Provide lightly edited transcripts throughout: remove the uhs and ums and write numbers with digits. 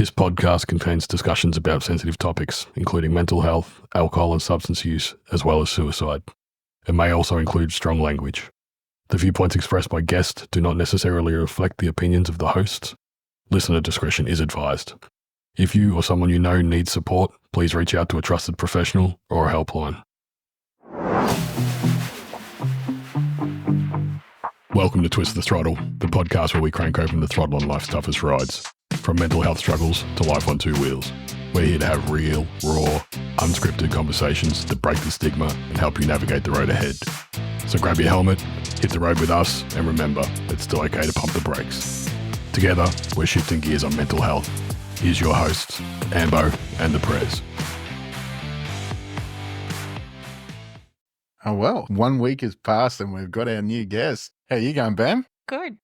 This podcast contains discussions about sensitive topics, including mental health, alcohol and substance use, as well as suicide. It may also include strong language. The viewpoints expressed by guests do not necessarily reflect the opinions of the hosts. Listener discretion is advised. If you or someone you know needs support, please reach out to a trusted professional or a helpline. Welcome to Twist the Throttle, the podcast where we crank open the throttle on life's toughest rides. From mental health struggles to life on two wheels. We're here to have real, raw, unscripted conversations that break the stigma and help you navigate the road ahead. So grab your helmet, hit the road with us, and remember, it's still okay to pump the brakes. Together, we're shifting gears on mental health. Here's your hosts, Ambo and the Prez. Oh, well, 1 week has passed and we've got our new guest. How you going, Bam? Good.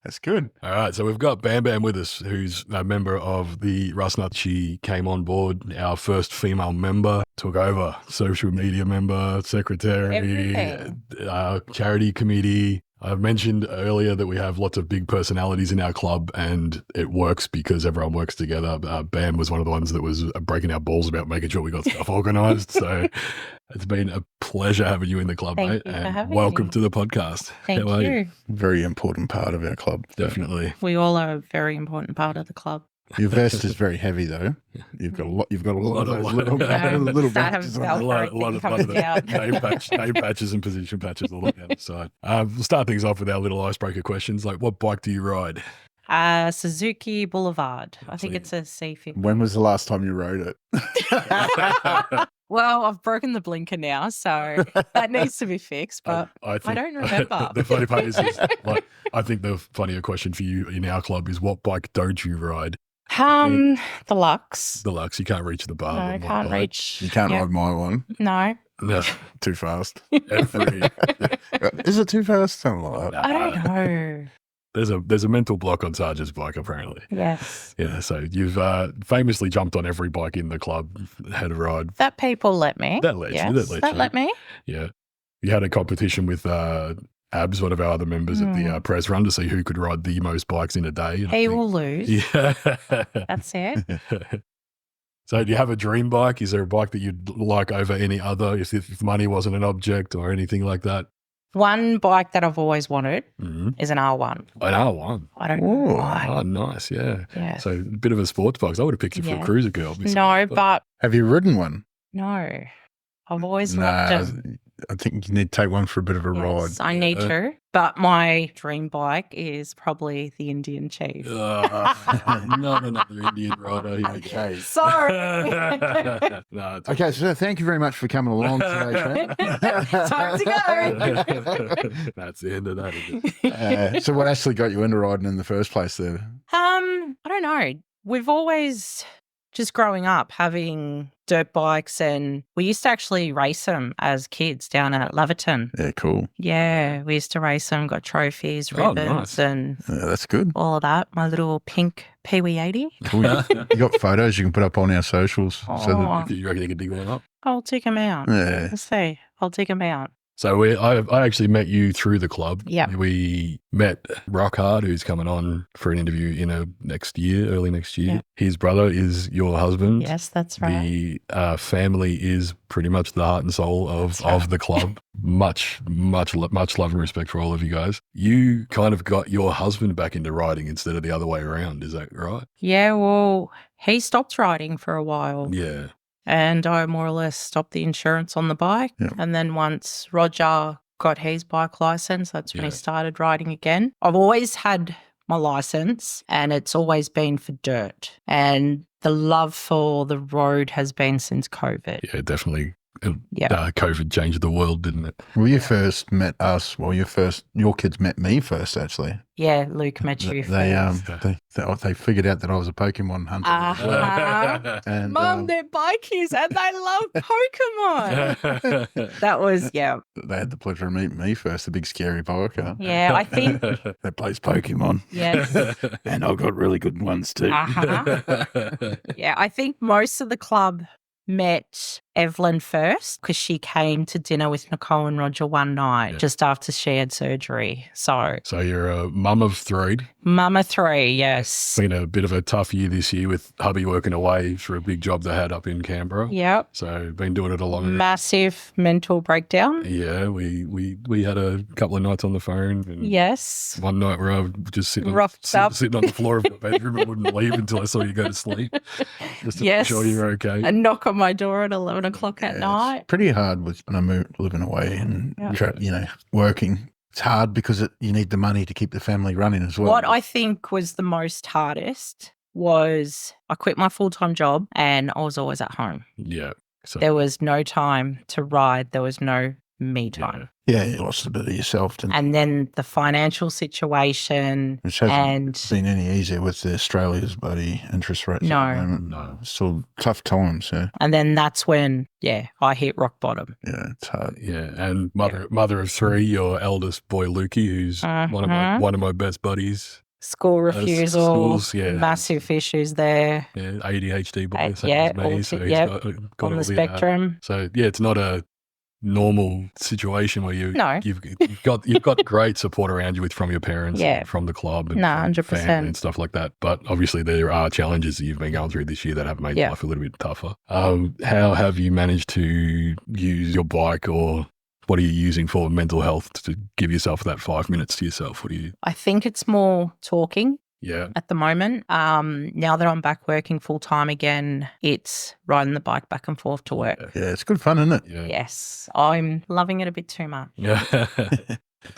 That's good. All right, so we've got Bam Bam with us, who's a member of the Rustnut. She came on board, our first female member, took over, social media member, secretary, charity committee. I mentioned earlier that we have lots of big personalities in our club and it works because everyone works together. Bam was one of the ones that was breaking our balls about making sure we got stuff organised. So it's been a pleasure having you in the club, mate. And welcome to the podcast. Thank you. Very important part of our club. Definitely. We all are a very important part of the club. Your vest is very heavy, though. You've got a lot. You've got a lot of those little patches on it. A lot of the name patches and position patches all down the side. We'll start things off with our little icebreaker questions. Like, what bike do you ride? Suzuki Boulevard. I think it's a C50. When was the last time you rode it? Well, I've broken the blinker now, so that needs to be fixed, but I don't remember. The funny part is like, I think the funnier question for you in our club is, what bike don't you ride? The Lux. The Lux. You can't reach the bar. No, I can't reach. You can't ride my one. No. No. Too fast. Every, Is it too fast? Something like that. I don't know. There's a mental block on Sarge's bike, apparently. Yes. Yeah, so you've famously jumped on every bike in the club, had a ride. That people let me. That let you. That let me. Yeah. You had a competition with Abs, one of our other members at the Prez Run, to see who could ride the most bikes in a day. He will lose. Yeah. That's it. So do you have a dream bike? Is there a bike that you'd like over any other, if money wasn't an object or anything like that? One bike that I've always wanted is an R1. An R1? I don't know why. Oh, nice, yeah. Yes. So a bit of a sports bike. I would have picked you for a cruiser girl. No, but... Have you ridden one? No. I've always loved it. I think you need to take one for a bit of a ride. I need to. But my dream bike is probably the Indian Chief. Not another Indian rider. Okay. Sorry. No, okay, so thank you very much for coming along today, Time to go. That's the end of that, isn't it? So what actually got you into riding in the first place there? I don't know. We've always, just growing up, having dirt bikes, and we used to actually race them as kids down at Laverton. Yeah, cool. Yeah, we used to race them, got trophies, ribbons, and that's good. All of that. My little pink Pee-wee 80. Cool. You got photos you can put up on our socials. Oh. So that You reckon you could dig one up? I'll dig them out. Yeah. Let's see. I'll dig them out. So I actually met you through the club. Yeah. We met Rockhard, who's coming on for an interview early next year. Yeah. His brother is your husband. Yes, that's right. The family is pretty much the heart and soul of the club. Much love and respect for all of you guys. You kind of got your husband back into riding instead of the other way around. Is that right? Yeah, well, he stopped riding for a while. Yeah. And I more or less stopped the insurance on the bike. Yeah. And then once Roger got his bike license, that's when he started riding again. I've always had my license and it's always been for dirt. And the love for the road has been since COVID. Yeah, definitely. COVID changed the world, didn't it? Well, you first met us. Well, your kids met me first, actually. Yeah, Luke met you first. They figured out that I was a Pokemon hunter. And Mum, they're bikies and they love Pokemon. That was, They had the pleasure of meeting me first, the big scary biker. Yeah, I think. That plays Pokemon. Yes. And I've got really good ones too. Yeah, I think most of the club met Evelyn first because she came to dinner with Nicole and Roger one night just after she had surgery. So you're a mum of 3. Mum of 3, yes. Been a bit of a tough year this year with hubby working away for a big job they had up in Canberra. Yep. So been doing it a long. Massive mental breakdown. Yeah, we had a couple of nights on the phone. And yes. One night where I was just sitting on the floor of the bedroom and wouldn't leave until I saw you go to sleep. Just to make sure you're okay. And knock on my door at 11 o'clock at night. It's pretty hard when I moved living away and working. It's hard because you need the money to keep the family running as well. What I think was the most hardest was I quit my full-time job and I was always at home. Yeah. So there was no time to ride. There was no me time. Yeah, you lost a bit of yourself. And then the financial situation. Which hasn't been any easier with the Australia's bloody interest rates at the moment. No. Still tough times, yeah. And then that's when, I hit rock bottom. Yeah, it's hard. Yeah, and mother of 3, your eldest boy, Lukey, who's one of my best buddies. School refusal, schools, massive issues there. Yeah, ADHD boy, same as me. So he's got on the spectrum. So it's not a normal situation where you've got great support around you from your parents, and from the club, and 100%, family and stuff like that. But obviously there are challenges that you've been going through this year that have made life a little bit tougher. How have you managed to use your bike, or what are you using for mental health to give yourself that 5 minutes to yourself? I think it's more talking. Yeah. At the moment. Now that I'm back working full time again, it's riding the bike back and forth to work. Yeah, it's good fun, isn't it? Yeah. Yes. I'm loving it a bit too much. Yeah.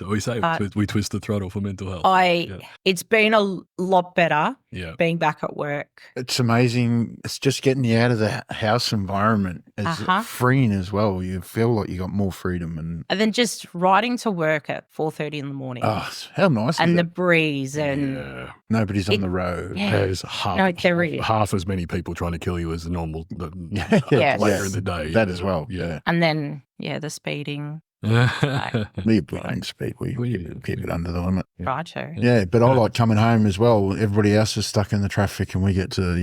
We say we twist the throttle for mental health. It's been a lot better being back at work. It's amazing. It's just getting you out of the house environment. It's freeing as well. You feel like you got more freedom. And then just riding to work at 4:30 in the morning. Oh, how nice. And the breeze and nobody's on the road. Yeah. There's half as many people trying to kill you as the normal later in the day. That as well. Yeah. And then the speeding. We don't speed. We keep it under the limit. Righto. Yeah, but I like coming home as well. Everybody else is stuck in the traffic, and we get to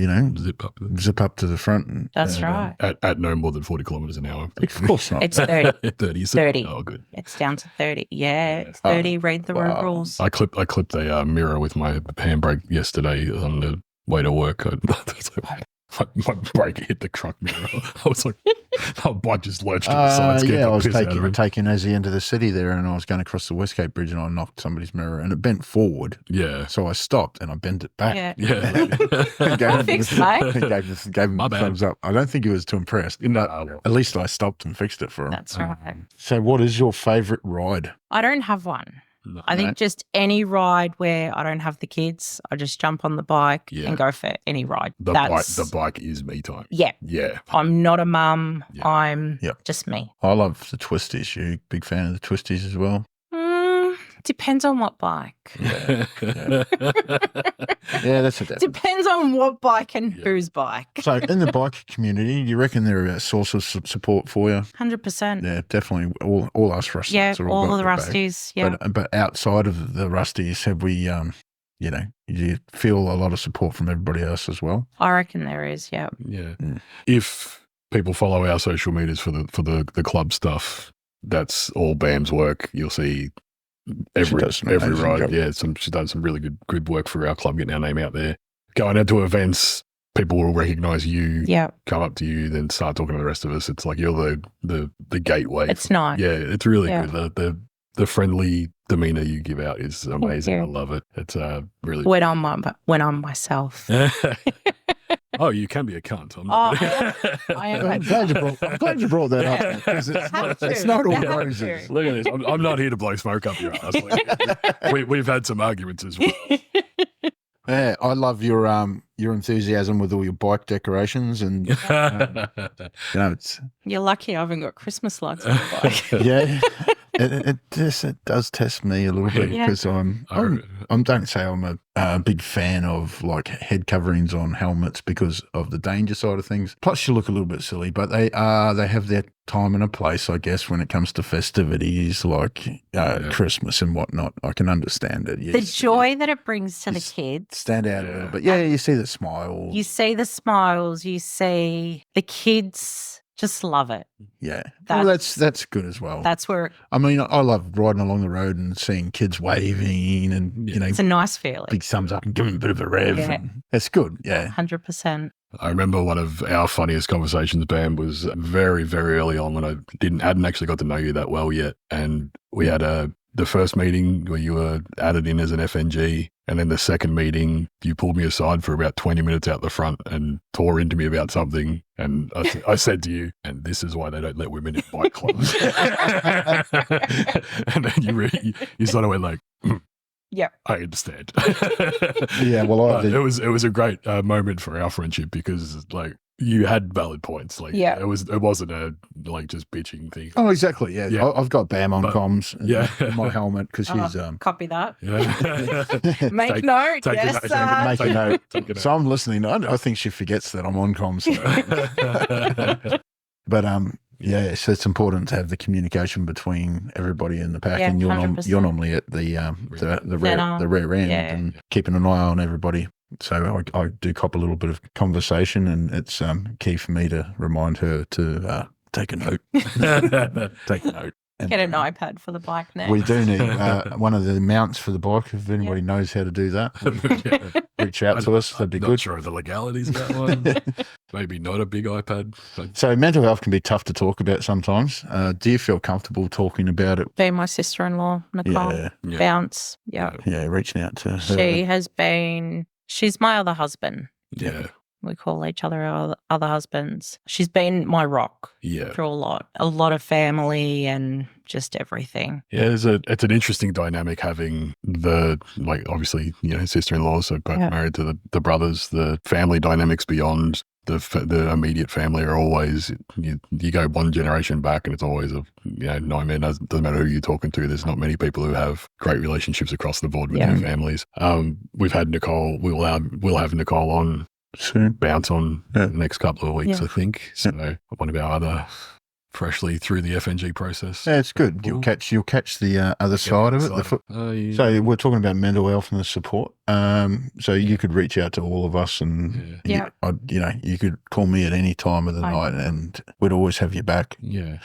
zip up to the front. And, that's right. At no more than 40 kilometres an hour. Of course not. It's 30. 30. 30. Oh, good. It's down to 30. Yeah, it's 30. Read the road rules. I clipped a mirror with my handbrake yesterday on the way to work. My brake hit the truck mirror. I was like, my bike just lurched to the side. I was taking Azzy into the city there, and I was going across the Westgate Bridge, and I knocked somebody's mirror, and it bent forward. Yeah. So I stopped and I bent it back. Yeah. He gave him a thumbs up. I don't think he was too impressed. At least I stopped and fixed it for him. That's right. So what is your favourite ride? I don't have one. I think just any ride where I don't have the kids, I just jump on the bike and go for any ride. The bike is me time. Yeah. Yeah. I'm not a mum. Yeah. I'm just me. I love the twisties. You a big fan of the twisties as well? Depends on what bike. Yeah, that's a depends on what bike and whose bike. So in the bike community, do you reckon they're a source of support for you? 100%. Yeah, definitely. All us Rusties. Yeah, all of the Rusties. Yeah. But outside of the Rusties, have we, do you feel a lot of support from everybody else as well? I reckon there is. Yeah. Yeah. If people follow our social medias for the club stuff, that's all Bam's work. You'll see every ride. Yeah, she's done some really good work for our club, getting our name out there. Going out to events, people will recognise you, come up to you, then start talking to the rest of us. It's like you're the gateway. It's nice. Yeah, it's really good. The friendly demeanour you give out is amazing. I love it. It's really when I'm myself. Oh, you can be a cunt. I am. I'm glad you brought that up. It's not all roses. Look at this. I'm not here to blow smoke up your ass. We've had some arguments as well. Yeah, I love your enthusiasm with all your bike decorations, and You're lucky I haven't got Christmas lights on the bike. Yeah. It does test me a little bit because I don't say I'm a big fan of like head coverings on helmets because of the danger side of things. Plus, you look a little bit silly, but they have their time and a place, I guess, when it comes to festivities like Christmas and whatnot. I can understand it. The joy that it brings to the kids. Stand out a little bit. Yeah, you see the smiles. You see the smiles. You see the kids just love it. Yeah. That's good as well. That's where... I mean, I love riding along the road and seeing kids waving and, you know. It's a nice feeling. Big thumbs up and give them a bit of a rev. Yeah. It's good, yeah. 100%. I remember one of our funniest conversations, Bam, was very, very early on when I hadn't actually got to know you that well yet. And we had the first meeting where you were added in as an FNG, and then the second meeting, you pulled me aside for about 20 minutes out the front and tore into me about something. And I said to you, and this is why they don't let women in bike clubs. And then you sort of went like, yeah, I understand. Yeah, well, it was a great moment for our friendship because like you had valid points. Like it wasn't a like just bitching thing. Oh, exactly. Yeah. I've got Bam on comms. In my helmet because she's copy that. Yeah. Make note. Take a note. So I'm listening. I think she forgets that I'm on comms. So. But yeah, so it's important to have the communication between everybody in the pack, and you're normally at the rear end and keeping an eye on everybody. So I do cop a little bit of conversation, and it's key for me to remind her to take a note. Take a note. And get an iPad for the bike now. We do need one of the mounts for the bike. If anybody knows how to do that, reach out to us. That'd be good. Not sure of the legalities of that one. Maybe not a big iPad. So mental health can be tough to talk about sometimes. Do you feel comfortable talking about it? Being my sister-in-law, Nicole, Bounce. Yeah, reaching out to her. She has been. She's my other husband. Yeah. We call each other our other husbands. She's been my rock through a lot of family and just everything. Yeah, it's an interesting dynamic having obviously, sister-in-laws, so both married to the brothers, the family dynamics beyond the immediate family are always, you go one generation back and it's always nightmare. Doesn't matter who you're talking to. There's not many people who have great relationships across the board with their families. We've had Nicole, we'll have Nicole on soon, Bounce on the next couple of weeks, I think. So one of our other freshly through the FNG process. Yeah, it's good. You'll catch the other side of it. So we're talking about mental health and the support. So you could reach out to all of us, and you could call me at any time of the night, and we'd always have your back. Yeah,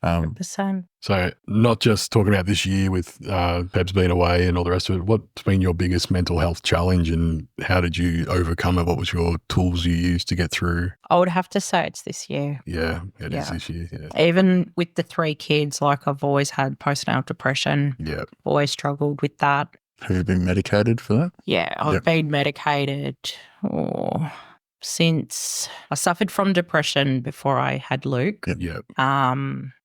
100%. So not just talking about this year with Peb's been away and all the rest of it. What's been your biggest mental health challenge, and how did you overcome it? What was your tools you used to get through? I would have to say it's this year. Yeah, it is this year. Yeah. Even with the 3 kids, like I've always had postnatal depression. Yeah. Always struggled with that. Have you been medicated for that? Yeah, I've been medicated since I suffered from depression before I had Luke. Yep.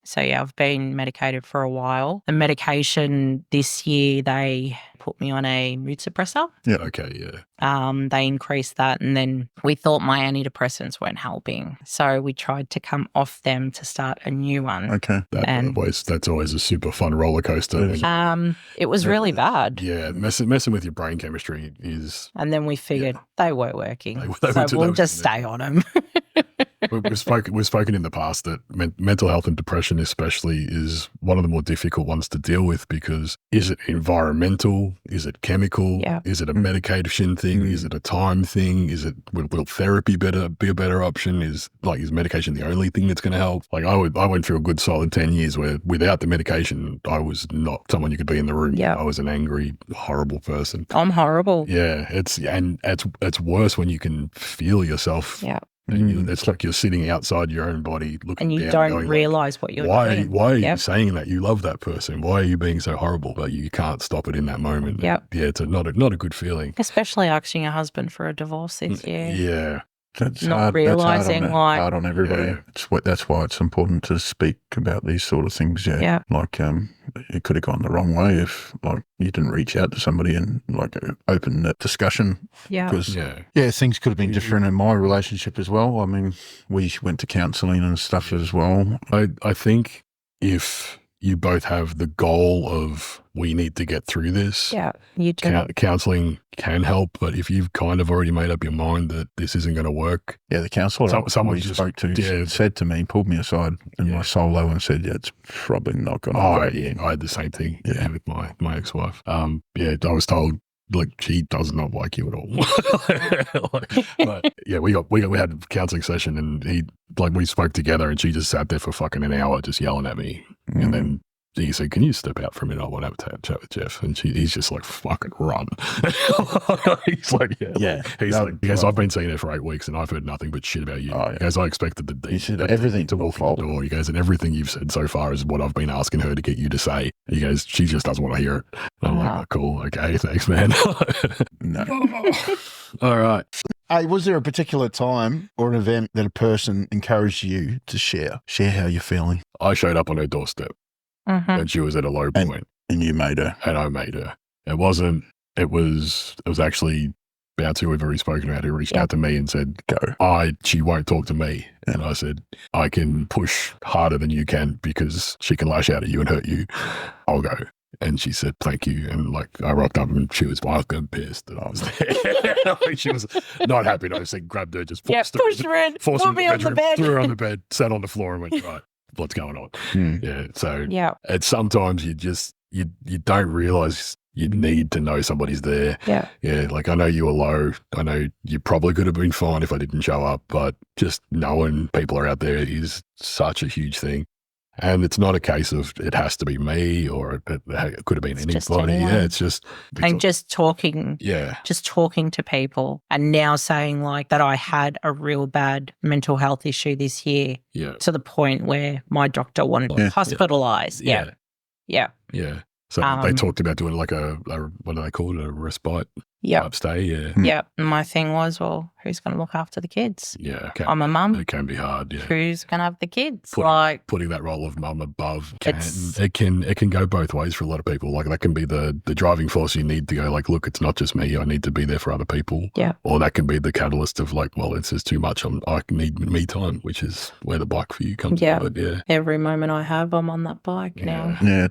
So I've been medicated for a while. The medication this year, they put me on a mood suppressor. Yeah. Okay. Yeah. They increased that, and then we thought my antidepressants weren't helping, so we tried to come off them to start a new one. Okay. That's always a super fun roller coaster. It was really bad. Yeah, messing with your brain chemistry is. And then we figured they weren't working, so we'll just stay on them. We've spoken in the past that mental health and depression especially is one of the more difficult ones to deal with, because is it environmental? Is it chemical? Yeah. Is it a medication thing? Is it a time thing? Will therapy be a better option? Is medication the only thing that's going to help? Like I went through a good solid 10 years where without the medication, I was not someone you could be in the room. Yeah. I was an angry, horrible person. I'm horrible. Yeah. It's worse when you can feel yourself. Yeah. It's like you're sitting outside your own body looking down. And you don't realise what you're doing. Why are you saying that? You love that person. Why are you being so horrible? But you can't stop it in that moment. Yep. Yeah, it's not a good feeling. Especially asking your husband for a divorce this year. Yeah. That's not hard. realising why. Hard on everybody. Yeah. That's why it's important to speak about these sort of things. Yeah. Like it could have gone the wrong way if you didn't reach out to somebody and open that discussion. Yeah. Because things could have been different in my relationship as well. I mean, we went to counselling and stuff as well. I think if you both have the goal of we need to get through this. Yeah, you do. Counselling can help, but if you've kind of already made up your mind that this isn't going to work. Yeah, the counsellor someone we just spoke to said to me, pulled me aside in my solo and said, yeah, it's probably not going to work. Yeah, I had the same thing with my ex-wife. I was told, like, she does not like you at all. But yeah, we had a counselling session, and we spoke together, and she just sat there for fucking an hour just yelling at me. And then he said, can you step out for a minute? I want to have a chat with Jeff. And he's just like, fucking run. He's like, yeah. He's like, because I've been seeing her for 8 weeks and I've heard nothing but shit about you. He goes, I expected everything to walk out the door. He goes, and everything you've said so far is what I've been asking her to get you to say. He goes, she just doesn't want to hear it. And I'm like, oh, cool. Okay. Thanks, man. No. All right. Hey, was there a particular time or an event that a person encouraged you to share how you're feeling? I showed up on her doorstep. And she was at a low point. And you made her. And I made her. It was actually Bounce, who we've already spoken about, who reached out to me and said, go. She won't talk to me. And I said, I can push harder than you can because she can lash out at you and hurt you. I'll go. And she said, thank you. And I rocked up and she was pissed that I was there. She was not happy. And I said, grabbed her, just pushed her in, put me on the bed. Threw her on the bed, sat on the floor and went, right, what's going on? Yeah. So it's sometimes you don't realize you need to know somebody's there. Yeah. Yeah. Like, I know you were low. I know you probably could have been fine if I didn't show up, but just knowing people are out there is such a huge thing. And it's not a case of it has to be me or it could have been anybody. Yeah, it's just... And just talking. Yeah. Just talking to people and now saying like that I had a real bad mental health issue this year. Yeah. To the point where my doctor wanted to hospitalize. Yeah. So they talked about doing like a what do they call it? A respite type stay. Yeah. Yeah. And my thing was, well, who's going to look after the kids? Yeah. I'm a mum. It can be hard. Yeah. Who's going to have the kids? Putting that role of mum above it can go both ways for a lot of people. Like that can be the driving force you need to go like, look, it's not just me. I need to be there for other people. Yeah. Or that can be the catalyst of like, well, it's just too much. I need me time, which is where the bike for you comes. Yeah. But yeah. Every moment I have, I'm on that bike now. Yeah.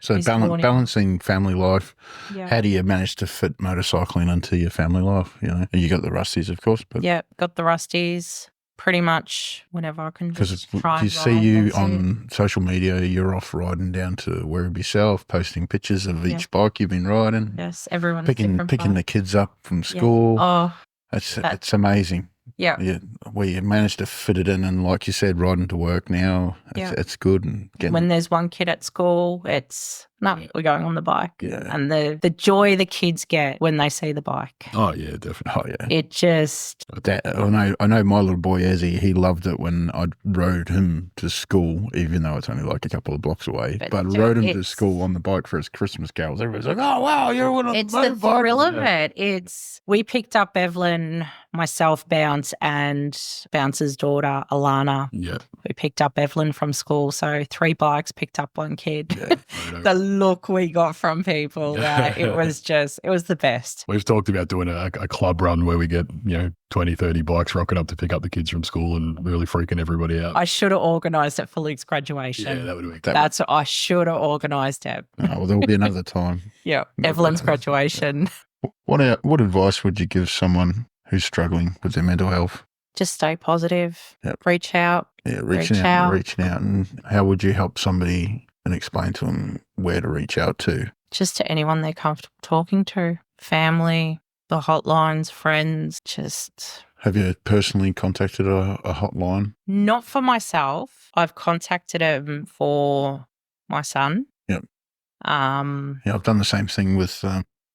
So balancing family life. Yeah. How do you manage to fit motorcycling into your family life? You know, you got the Rusties, of course. But yeah, got the Rusties pretty much whenever I can just try and you see you on social media, you're off riding down to Werribee yourself, posting pictures of each bike you've been riding. Yes, everyone's picking the kids up from school. Yeah. It's amazing. Yeah. Where you manage to fit it in, and like you said, riding to work now, it's good. And when there's one kid at school, we're going on the bike. Yeah. And the joy the kids get when they see the bike. Oh, yeah, definitely. Oh, yeah. It just... I know my little boy, Ezzy, he loved it when I rode him to school, even though it's only like a couple of blocks away. But rode him to school on the bike for his Christmas carols. Everybody's like, oh, wow, you're on a It's the thrill of it. We picked up Evelyn, myself, Bounce, and Bounce's daughter, Alana. Yeah. We picked up Evelyn from school. So 3 bikes, picked up 1 kid. Yeah, the look we got from people, it was the best. We've talked about doing a club run where we get, 20, 30 bikes rocking up to pick up the kids from school and really freaking everybody out. I should have organised it for Luke's graduation. Yeah, that would have been That's what I should have organised it. Well, there'll be another time. Yeah, Evelyn's graduation. What advice would you give someone who's struggling with their mental health? Just stay positive. Yep. Reach out. Yeah, reaching out. And how would you help somebody and explain to them where to reach out to? Just to anyone they're comfortable talking to. Family, the hotlines, friends, just... Have you personally contacted a hotline? Not for myself. I've contacted them for my son. Yep. I've done the same thing with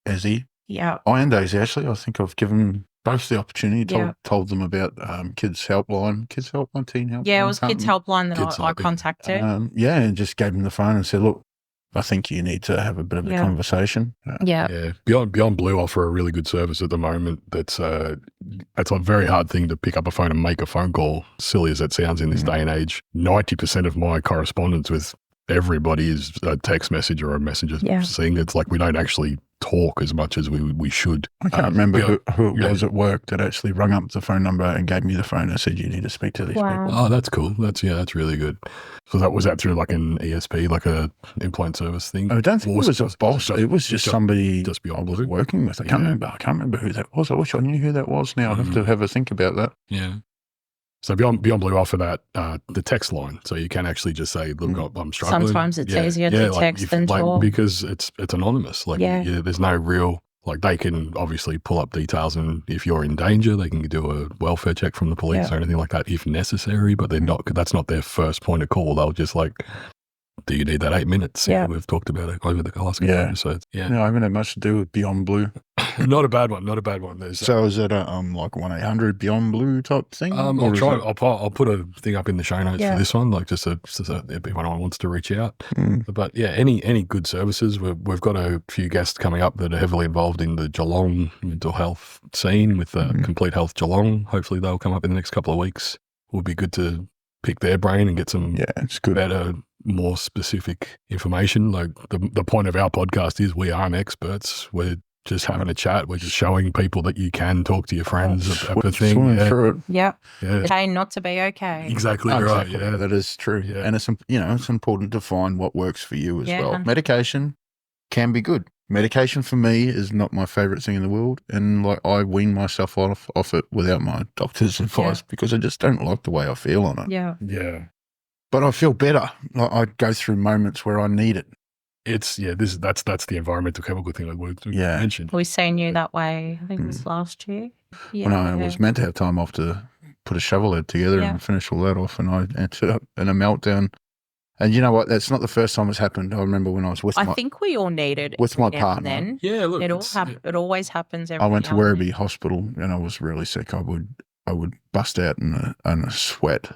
Ezzy. Yeah. And Daisy, actually. I think I've given both the opportunity, told them about Kids Helpline, Teen Helpline. Yeah, it was Kids Helpline that I contacted. And just gave them the phone and said, look, I think you need to have a bit of a conversation. Yeah. Beyond Blue offer a really good service at the moment. That's a very hard thing to pick up a phone and make a phone call, silly as that sounds in this day and age. 90% of my correspondence with everybody is a text message or a messenger thing. It's like we don't actually talk as much as we should. I can't remember who it was at work that actually rung up the phone number and gave me the phone and said, you need to speak to these people. Oh, that's cool. That's really good. So was that through like an ESP, like a employment service thing? I don't think it was a boss. It was just somebody just I beyond was blue. working with. I can't remember who that was. I wish I knew who that was now. I'd have to have a think about that. Yeah. So Beyond Blue offer that the text line, so you can actually just say, "Look, I'm struggling." Sometimes it's easier to text than talk because it's anonymous. Like, there's no real they can obviously pull up details, and if you're in danger, they can do a welfare check from the police or anything like that if necessary. But they're not. That's not their first point of call. They'll just do you need that 8 minutes? Yeah, we've talked about it over the last couple of episodes. Yeah, no, I haven't had much to do with Beyond Blue. Not a bad one. So is it a like 1-800 Beyond Blue type thing? I'll try. I'll put a thing up in the show notes for this one, like just so if anyone wants to reach out. But yeah, any good services. We've got a few guests coming up that are heavily involved in the Geelong mental health scene with Complete Health Geelong. Hopefully they'll come up in the next couple of weeks. Would be good to pick their brain and get some better, more specific information. Like the point of our podcast is we aren't experts. We're just having a chat. We're just showing people that you can talk to your friends about the thing. Through it. Yeah. Okay, not to be okay. Exactly right. Yeah, that is true. Yeah. And it's it's important to find what works for you as well. Medication can be good. Medication for me is not my favorite thing in the world, and I wean myself off it without my doctor's advice because I just don't like the way I feel on it. Yeah. But I feel better. I go through moments where I need it. It's that's the environmental chemical thing that we mentioned. We seen you that way. I think it was last year. Yeah, when I was meant to have time off to put a shovel head together and finish all that off, and I ended up in a meltdown. And you know what? That's not the first time it's happened. I remember when I was with I think we all need it with my partner. Then. Yeah, look, it always happens. I went to Werribee Hospital and I was really sick. I would bust out in a sweat.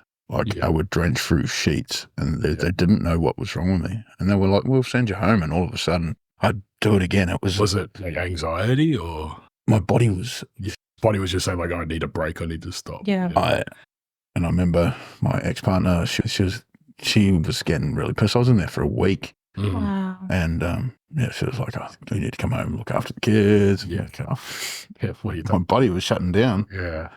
I would drench through sheets, and they didn't know what was wrong with me. And they were like, "We'll send you home." And all of a sudden, I'd do it again. Was it like anxiety or my body was? Your body was just saying like, "I need a break. I need to stop." Yeah. I remember my ex-partner. She was getting really pissed. I was in there for a week. Wow. And she was like, "Oh, you need to come home and look after the kids." Yeah. What are you doing? My body was shutting down. Yeah.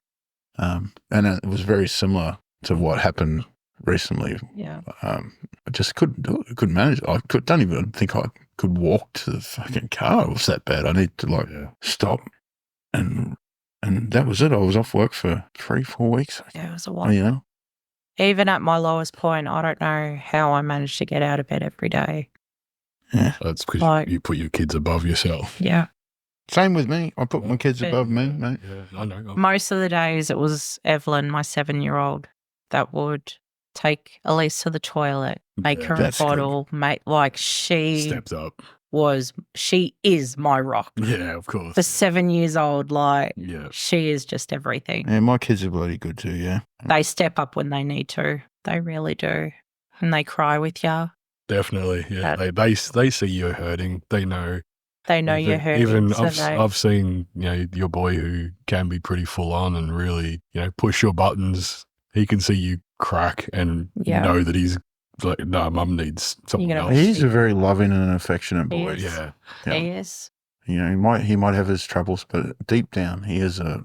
And it was very similar to what happened recently. Yeah. I just couldn't do it. I couldn't manage it. Don't even think I could walk to the fucking car. It was that bad. I need to stop. And that was it. I was off work for 3-4 weeks. Yeah, it was a while. Even at my lowest point, I don't know how I managed to get out of bed every day. Yeah. That's because you put your kids above yourself. Yeah. Same with me. I put my kids above me, mate. Yeah, I know. Most of the days it was Evelyn, my 7-year-old, that would take Elise to the toilet, make her a bottle, she stepped up. She is my rock. Yeah, of course. For 7 years old, she is just everything. Yeah, my kids are bloody good too, yeah. They step up when they need to. They really do. And they cry with you. Definitely, yeah. They see you hurting. They know you're hurting. Even I've seen, your boy who can be pretty full on and really, push your buttons. He can see you crack and know that he's like, no, mum needs something else. He's a very loving and affectionate boy. Yeah. He is. He might have his troubles, but deep down, he's a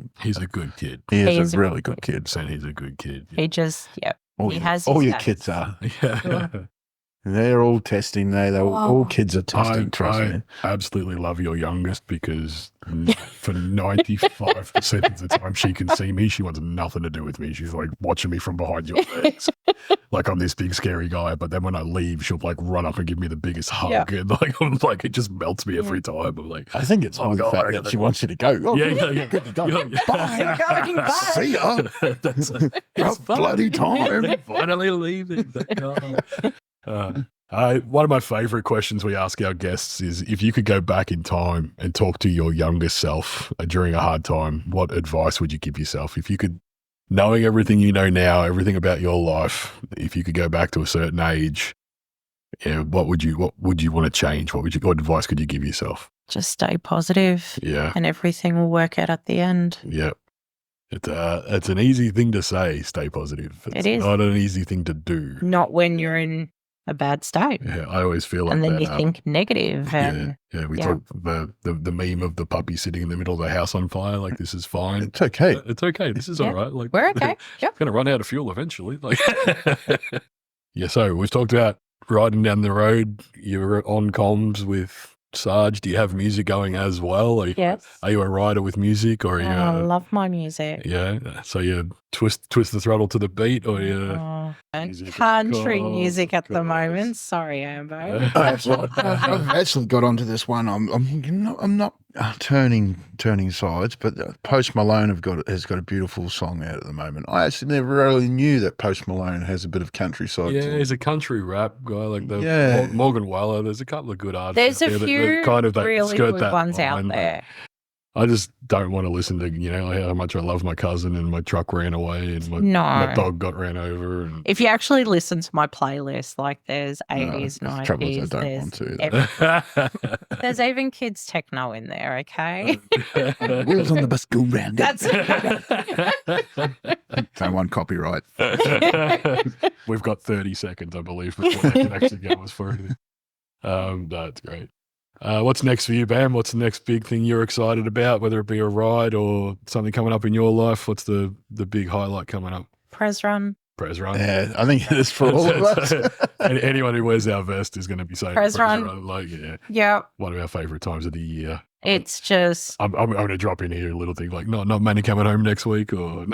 good kid. He is a really good kid. Saying he's a good kid. He just, all your kids are. Yeah. They're all testing. All kids are testing. Trust me. I absolutely love your youngest because for 95% of the time she can see me, she wants nothing to do with me. She's like watching me from behind your legs. Like I'm this big scary guy, but then when I leave, she'll run up and give me the biggest hug, and it just melts me every time. I'm like, I think it's the fact that she wants you to go. Oh, yeah. Good to go. Bye. See ya. It's bloody time. Finally leaving. One of my favorite questions we ask our guests is, if you could go back in time and talk to your younger self during a hard time, what advice would you give yourself? If you could, knowing everything you know now, everything about your life, if you could go back to a certain age, what would you want to change? What advice could you give yourself? Just stay positive. Yeah. And everything will work out at the end. Yeah. It's an easy thing to say, stay positive. It's not an easy thing to do. Not when you're in a bad state. Yeah, I always feel like And then that, you think negative. And we talk the meme of the puppy sitting in the middle of the house on fire, like this is fine. It's okay. It's okay. This is all right. Like we're okay. Yep. Gonna run out of fuel eventually. Like yeah, so we've talked about riding down the road. You're on comms with Sarge. Do you have music going as well? Yes. Are you a rider with music, or are you? I love my music. Yeah. So you twist the throttle to the beat, or you? Country music at the moment. Sorry, Ambo. I've actually got onto this one. I'm not turning sides, but Post Malone has got a beautiful song out at the moment. I actually never really knew that Post Malone has a bit of country side. Yeah, he's a country rap guy like the Morgan Wallen. There's a couple of good artists. There's a few really good ones out there. I just don't want to listen to, how much I love my cousin and my truck ran away and my dog got ran over. And if you actually listen to my playlist, like there's 80s, 90s. I don't want to. There's even kids techno in there, okay? Wheels on the bus go round. That's it. Don't want copyright. We've got 30 seconds, I believe, before they can actually get us for anything. That's great. What's next for you, Bam? What's the next big thing you're excited about, whether it be a ride or something coming up in your life? What's the big highlight coming up? Prez run. Yeah, I think it's for all of us. Anyone who wears our vest is going to be saying Prez run. Like, yeah. One of our favourite times of the year. It's just... I'm going to drop in here a little thing like, not many coming home next week or...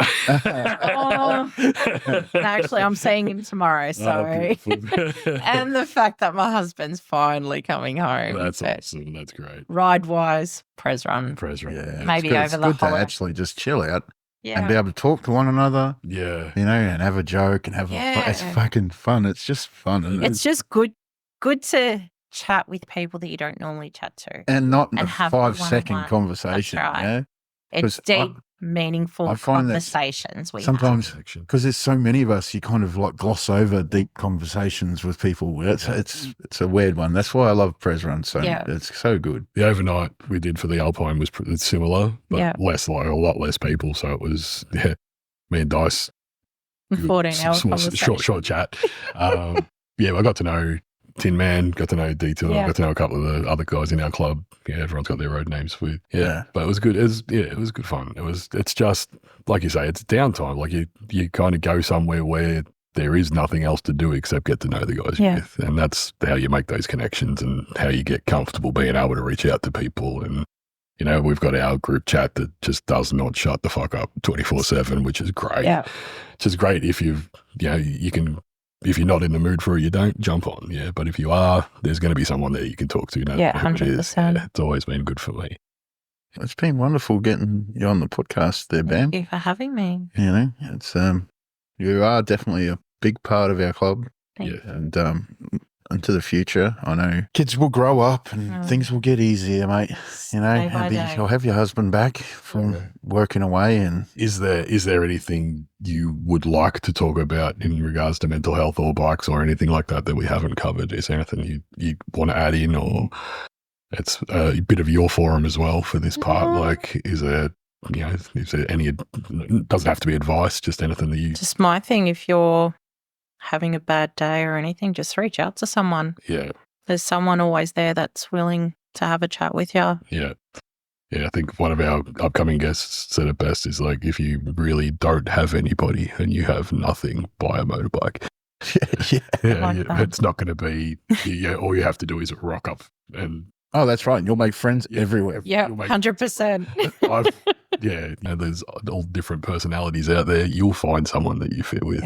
Actually, I'm seeing him tomorrow, so... And the fact that my husband's finally coming home. That's awesome. That's great. Ride-wise, Prez run. Yeah, maybe over the it's good to actually just chill out. Yeah. And be able to talk to one another. Yeah. And have a joke and it's fucking fun. It's just fun. Isn't it? It's just good to chat with people that you don't normally chat to. And not a have 5-second conversation. That's right. Yeah? It's deep, meaningful I find conversations. Sometimes, because there's so many of us, you kind of like gloss over deep conversations with people. It's a weird one. That's why I love Prez Run. So it's so good. The overnight we did for the Alpine was similar, but less, like a lot less people. So it was, me and Dice. 14 hours conversation. Short chat. I got to know Tin Man, got to know Detour, got to know a couple of the other guys in our club. Yeah, everyone's got their road names with. Yeah. But it was good. It was good fun. It's just, like you say, it's downtime. Like you kind of go somewhere where there is nothing else to do except get to know the guys you're with. And that's how you make those connections and how you get comfortable being able to reach out to people. And, we've got our group chat that just does not shut the fuck up 24/7, which is great. Yeah. Which is great if you can. If you're not in the mood for it, you don't jump on. Yeah. But if you are, there's going to be someone there you can talk to. 100%. It's always been good for me. It's been wonderful getting you on the podcast there, Bam. Thank you for having me. It's you are definitely a big part of our club. And into the future, I know kids will grow up and things will get easier, mate. You'll have your husband back from working away. And is there anything you would like to talk about in regards to mental health or bikes or anything like that we haven't covered? Is there anything you want to add in, or it's a bit of your forum as well for this part? Like, is there any? It doesn't have to be advice, just anything that you. Just my thing. If you're having a bad day or anything, just reach out to someone. Yeah. There's someone always there that's willing to have a chat with you. Yeah. Yeah, I think one of our upcoming guests said it best is like, if you really don't have anybody and you have nothing, buy a motorbike. It's not going to be, all you have to do is rock up and... Oh, that's right. You'll make friends everywhere. Yeah, 100%. There's all different personalities out there. You'll find someone that you fit with.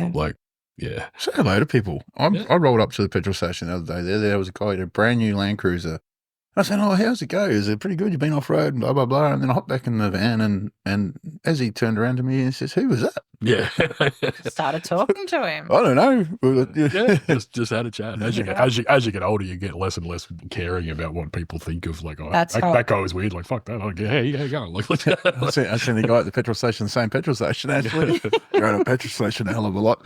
Yeah. Say hello to people. I rolled up to the petrol station the other day. There was a guy in a brand new Land Cruiser. I said, "Oh, how's it go? Is it pretty good? You've been off road and blah blah blah." And then I hopped back in the van, and as he turned around to me, he says, "Who was that?" Yeah. Started talking to him. I don't know. Just had a chat. As you get older, you get less and less caring about what people think of. Like, that guy was weird. Like, fuck that. I don't care. Hey, how you going? Like, I seen the guy at the petrol station, the same petrol station. Actually, go to a petrol station a hell of a lot.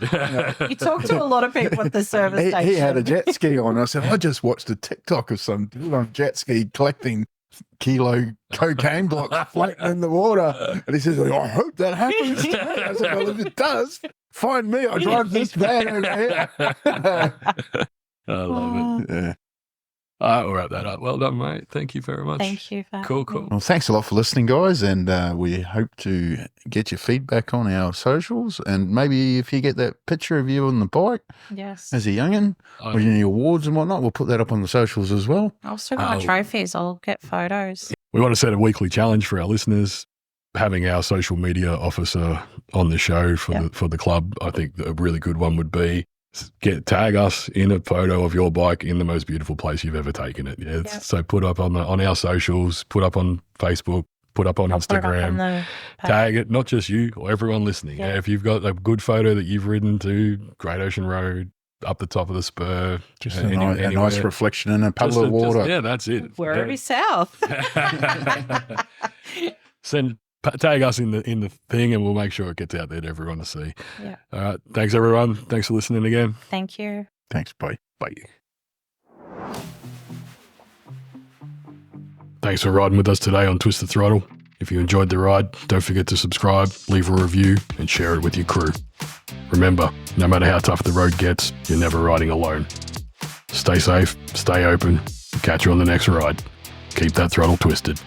You talk to a lot of people at the service station. He had a jet ski on. I said, I just watched a TikTok of some dude on jet ski collecting kilo cocaine blocks floating in the water. And he says, I hope that happens. I said, well, if it does, find me. I drive this van over here. I love it. Yeah. All right, we'll wrap that up. Well done, mate. Thank you very much. Thank you for Cool, having cool. me. Well, thanks a lot for listening, guys, and we hope to get your feedback on our socials, and maybe if you get that picture of you on the bike Yes. as a young'un, with any awards and whatnot, we'll put that up on the socials as well. I'll still got my trophies. I'll get photos. We want to set a weekly challenge for our listeners. Having our social media officer on the show for the club, I think a really good one would be tag us in a photo of your bike in the most beautiful place you've ever taken it. Yeah. So put up on our socials, put up on Facebook, put up on Instagram, tag it, not just you or everyone listening. Yeah. If you've got a good photo that you've ridden to Great Ocean Road, up the top of the spur, just a nice reflection in a puddle of water. That's it. Wherever south. Tag us in the thing, and we'll make sure it gets out there to everyone to see. Yeah. All right. Thanks, everyone. Thanks for listening again. Thank you. Thanks. Bye. Bye. Thanks for riding with us today on Twist the Throttle. If you enjoyed the ride, don't forget to subscribe, leave a review, and share it with your crew. Remember, no matter how tough the road gets, you're never riding alone. Stay safe, stay open, and catch you on the next ride. Keep that throttle twisted.